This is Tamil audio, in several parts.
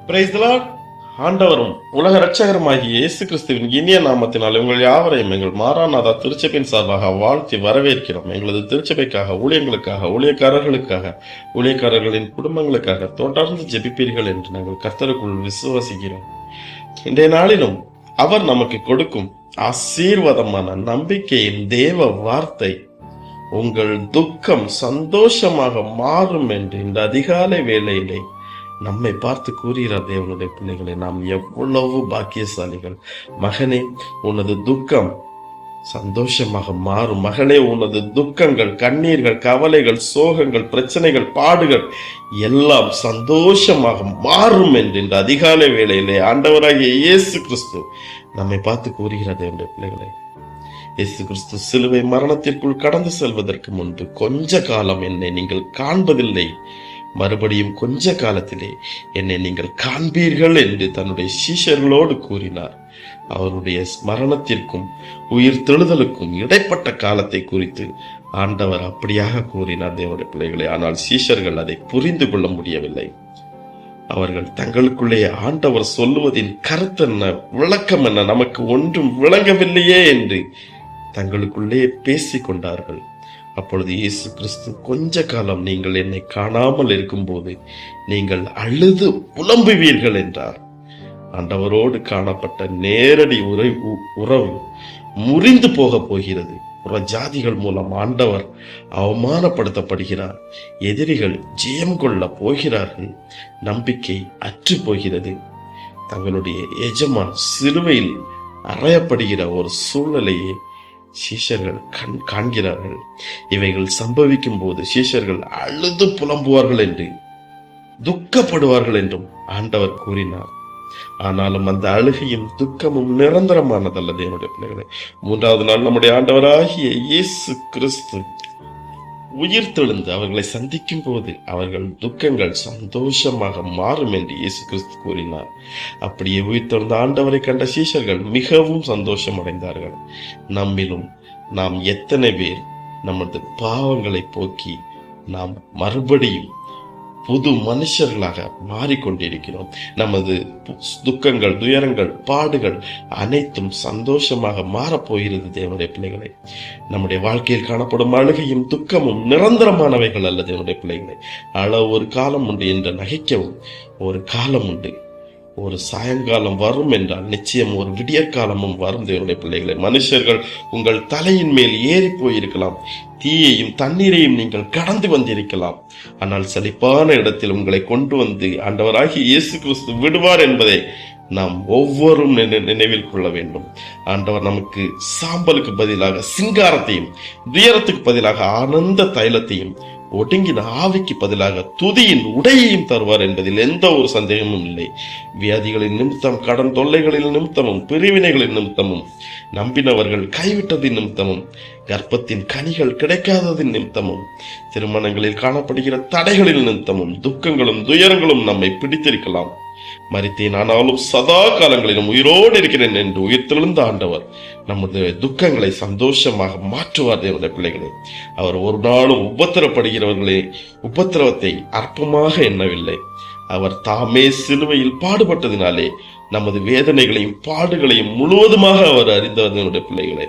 Praise the Lord. ஆண்டவரும் உலக இரட்சகருமாகிய இயேசு கிறிஸ்துவின் இனிய நாமத்தினால் உங்கள் யாவரையும் எங்கள் மாராநாதா திருச்சபையின் சார்பாக வாழ்த்தி வரவேற்கிறோம். எங்களது திருச்சபைக்காக, ஊழியங்களுக்காக, ஊழியக்காரர்களின் குடும்பங்களுக்காக தொடர்ந்து ஜெபிப்பீர்கள் என்று நாங்கள் கர்த்தருக்குள் விசுவாசிக்கிறோம். இன்றைய நாளிலும் அவர் நமக்கு கொடுக்கும் ஆசீர்வாதமான நம்பிக்கையின் தேவ வார்த்தை, உங்கள் துக்கம் சந்தோஷமாக மாறும் என்று இந்த அதிகாலை வேளையிலே நம்மை பார்த்து கூறுகிறார். தேவனுடைய பிள்ளைகளை, நாம் எவ்வளவு பாக்கியசாலிகள். மகனே, உனது துக்கம் சந்தோஷமாக மாறும். மகளே, உனது துக்கங்கள், கண்ணீர்கள், கவலைகள், சோகங்கள், பிரச்சனைகள், பாடுகள் எல்லாம் சந்தோஷமாக மாறும் என்று இந்த அதிகாலை வேளையிலே ஆண்டவராகிய இயேசு கிறிஸ்து நம்மை பார்த்து கூறுகிறார். தேவனுடைய பிள்ளைகளை, இயேசு கிறிஸ்து சிலுவை மரணத்திற்குள் கடந்து செல்வதற்கு முன்பு கொஞ்ச காலம் என்னை நீங்கள் காண்பதில்லை, மறுபடியும் கொஞ்ச காலத்திலே என்னை நீங்கள் காண்பீர்கள் என்று தன்னுடைய சீஷர்களோடு கூறினார். அவருடைய மரணத்திற்கும் உயிர் தெழுதலுக்கும் இடைப்பட்ட காலத்தை குறித்து ஆண்டவர் அப்படியாக கூறினார். தேவனுடைய பிள்ளைகளே, ஆனால் சீஷர்கள் அதை புரிந்து கொள்ள முடியவில்லை. அவர்கள் தங்களுக்குள்ளே ஆண்டவர் சொல்லுவதின் கருத்து என்ன, விளக்கம் என்ன, நமக்கு ஒன்றும் விளங்கவில்லையே என்று தங்களுக்குள்ளே பேசிக் கொண்டார்கள். அப்பொழுது இயேசு கிறிஸ்து, கொஞ்ச காலம் நீங்கள் என்னை காணாமல் இருக்கும்போது நீங்கள் அழுது புலம்புவீர்கள் என்றார். ஆண்டவரோடு காணப்பட்ட நேரடி உறவு முறிந்து போக போகிறது. புற ஜாதிகள் மூலம் ஆண்டவர் அவமானப்படுத்தப்படுகிறார். எதிரிகள் ஜெயம் கொள்ள போகிறார்கள். நம்பிக்கை அற்று போகிறது. தங்களுடைய எஜமான் சிலுவையில் அறையப்படுகிற ஒரு சூழ்நிலையை சீஷர்கள் காண்கிறார்கள். இவைகள் சம்பவிக்கும் போது சீஷர்கள் அழுது புலம்புவார்கள் என்று, துக்கப்படுவார்கள் என்றும் ஆண்டவர் கூறினார். ஆனாலும் அந்த அழுகையும் துக்கமும் நிரந்தரமானதல்ல. தேவனுடைய பிள்ளைகளை, மூன்றாவது நாள் நம்முடைய ஆண்டவராகிய இயேசு கிறிஸ்து உயிர் தெழுந்து அவர்களை சந்திக்கும் போது அவர்கள் துக்கங்கள் சந்தோஷமாக மாறும் என்று இயேசு கிறிஸ்து கூறினார். அப்படியே உயிர் தெழுந்த ஆண்டவரை கண்ட சீஷர்கள் மிகவும் சந்தோஷம் அடைந்தார்கள். நம்மிலும் நாம் எத்தனை பேர் நமது பாவங்களை போக்கி நாம் மறுபடியும் புது மனுஷர்களாக மாறிக்கொண்டிருக்கிறோம். நமது துக்கங்கள், துயரங்கள், பாடுகள் அனைத்தும் சந்தோஷமாக மாறப்போகிறது. தேவனுடைய பிள்ளைகளை, நம்முடைய வாழ்க்கையில் காணப்படும் அழுகையும் துக்கமும் நிரந்தரமானவைகள் அல்ல. தேவனுடைய பிள்ளைகளை, அழ ஒரு காலம் உண்டு என்று நகைக்கவும் ஒரு காலம் உண்டு. ஒரு சாயங்காலம் வரும் என்றால் நிச்சயம் ஒரு விடியற்காலமும் வரும். தேவனுடைய பிள்ளைகளை, மனுஷர்கள் உங்கள் தலையின் மேல் ஏறி போயிருக்கலாம், தீயையும் தண்ணீரையும் நீங்கள் கடந்து வந்திருக்கலாம். ஆனால் செழிப்பான இடத்தில் உங்களை கொண்டு வந்து ஆண்டவராகிய இயேசு கிறிஸ்து விடுவார் என்பதை நாம் ஒவ்வொரும் நினைவில் கொள்ள வேண்டும். ஆண்டவர் நமக்கு சாம்பலுக்கு பதிலாக சிங்காரத்தையும், துயரத்துக்கு பதிலாக ஆனந்த தைலத்தையும், ஒடுங்கின ஆவிக்கு பதிலாக துதியின் உடையையும் தருவார் என்பதில் எந்த ஒரு சந்தேகமும் இல்லை. வியாதிகளின் நிமித்தம், கடன் தொல்லைகளின் நிமித்தமும், பிரிவினைகளின் நிமித்தமும், நம்பினவர்கள் கைவிட்டதின் நிமித்தமும், கர்ப்பத்தின் கனிகள் கிடைக்காததின் நிமித்தமும், திருமணங்களில் காணப்படுகிற தடைகளின் நிமித்தமும், துக்கங்களும் துயரங்களும் நம்மை பிடித்திருக்கலாம். மரித்தேன், ஆனாலும் சதா காலங்களிலும் உயிரோடு இருக்கிறேன் என்று உயிர்த்தெழுந்த ஆண்டவர் நமது துக்கங்களை சந்தோஷமாக மாற்றுவார். தேவனுடைய பிள்ளைகளே, அவர் ஒரு நாளும் உபத்திரவத்தை அற்பமாக எண்ணவில்லை. அவர் தாமே சிலுவையில் பாடுபட்டதினாலே நமது வேதனைகளையும் பாடுகளையும் முழுவதுமாக அவர் அறிந்தவர்களுடைய பிள்ளைகளை,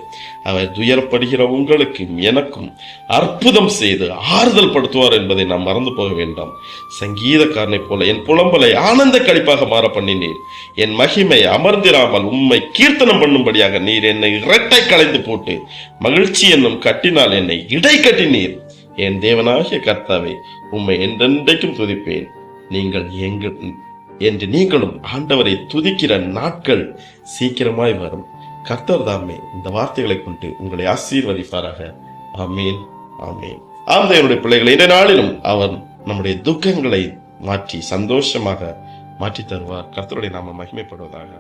அவர் துயரப்படுகிற உங்களுக்கும் எனக்கும் அற்புதம் செய்து ஆறுதல் படுத்துவார் என்பதை நாம் மறந்து போக வேண்டாம். சங்கீதக்காரனை போல என் புலம்பலை ஆனந்த கழிப்பாக மாற பண்ணினீர், என் மகிமை அமர்ந்திராமல் உம்மை கீர்த்தனம் பண்ணும்படியாக நீர் என்னை இரட்டை களைந்து போட்டு மகிழ்ச்சி என்னும் கட்டினால் என்னை இடை கட்டினீர். என் தேவனாகிய கர்த்தாவை உம்மை என்றென்றைக்கும் துதிப்பேன் என்று நீங்களும் ஆண்டவரை துதிக்கிற நாட்கள் சீக்கிரமாய் வரும். கர்த்தர் தாமே இந்த வார்த்தைகளை கொண்டு உங்களை ஆசீர்வதிப்பாராக. ஆமீன், ஆமீன். ஆம் தேவனுடைய பிள்ளைகளை, இந்த நாளிலும் அவர் நம்முடைய துக்கங்களை மாற்றி சந்தோஷமாக மாற்றி தருவார். கர்த்தருடைய நாமம் மகிமைப்படுவதாக.